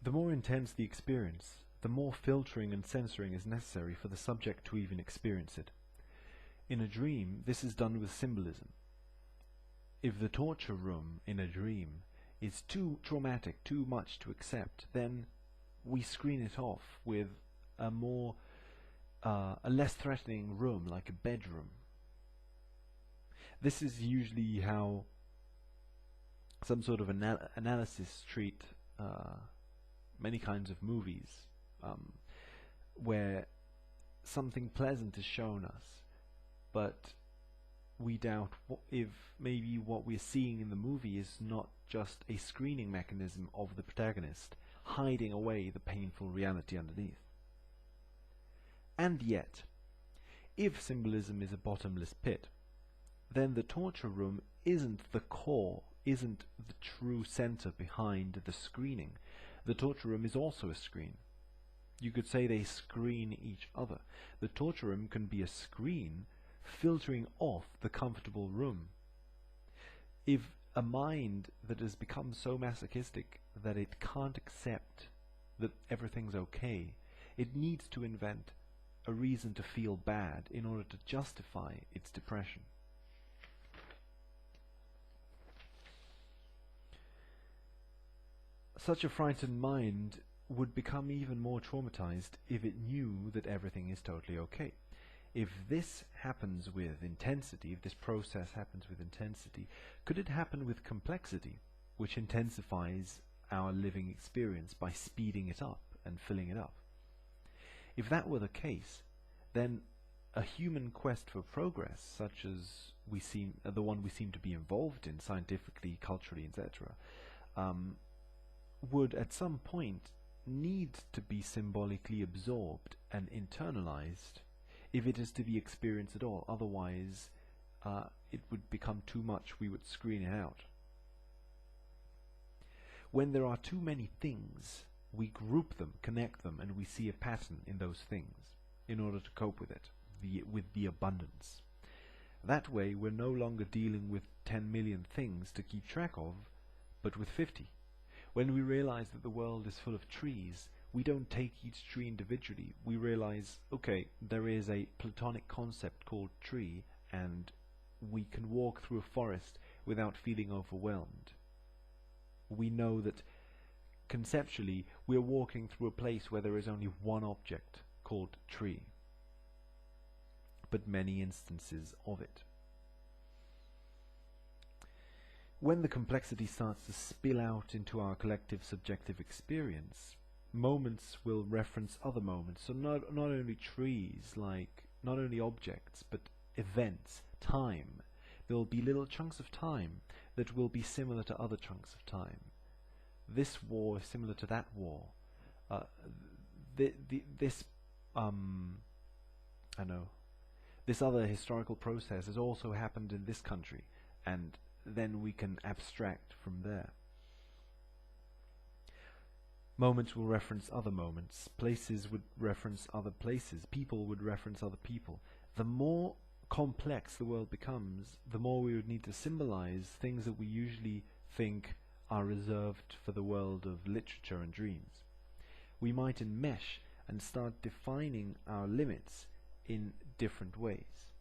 The more intense the experience, the more filtering and censoring is necessary for the subject to even experience it. In a dream, this is done with symbolism. If the torture room in a dream is too traumatic, too much to accept, then we screen it off with a less threatening room, like a bedroom. This is usually how some sort of analysis treat many kinds of movies, where something pleasant is shown us, but we doubt if maybe what we're seeing in the movie is not just a screening mechanism of the protagonist, hiding away the painful reality underneath. And yet, if symbolism is a bottomless pit, then the torture room isn't the core, isn't the true center behind the screening. The torture room is also a screen. You could say they screen each other. The torture room can be a screen filtering off the comfortable room. If a mind that has become so masochistic that it can't accept that everything's okay, it needs to invent a reason to feel bad in order to justify its depression. Such a frightened mind would become even more traumatized if it knew that everything is totally okay. If this happens with intensity, if this process happens with intensity, could it happen with complexity, which intensifies our living experience by speeding it up and filling it up? If that were the case, then a human quest for progress, such as the one we seem to be involved in scientifically, culturally, etc., would at some point need to be symbolically absorbed and internalized if it is to be experienced at all. Otherwise, it would become too much, we would screen it out. When there are too many things, we group them, connect them, and we see a pattern in those things in order to cope with it, with the abundance. That way, we're no longer dealing with 10 million things to keep track of, but with 50. When we realize that the world is full of trees, we don't take each tree individually. We realize, okay, there is a Platonic concept called tree, and we can walk through a forest without feeling overwhelmed. We know that conceptually we're walking through a place where there is only one object called tree, but many instances of it. When the complexity starts to spill out into our collective subjective experience, moments will reference other moments. So not only trees, like not only objects, but events, time. There will be little chunks of time that will be similar to other chunks of time. This war is similar to that war. This other historical process has also happened in this country, and then we can abstract from there. Moments will reference other moments, places would reference other places, people would reference other people. The more complex the world becomes, the more we would need to symbolize things that we usually think are reserved for the world of literature and dreams. We might enmesh and start defining our limits in different ways.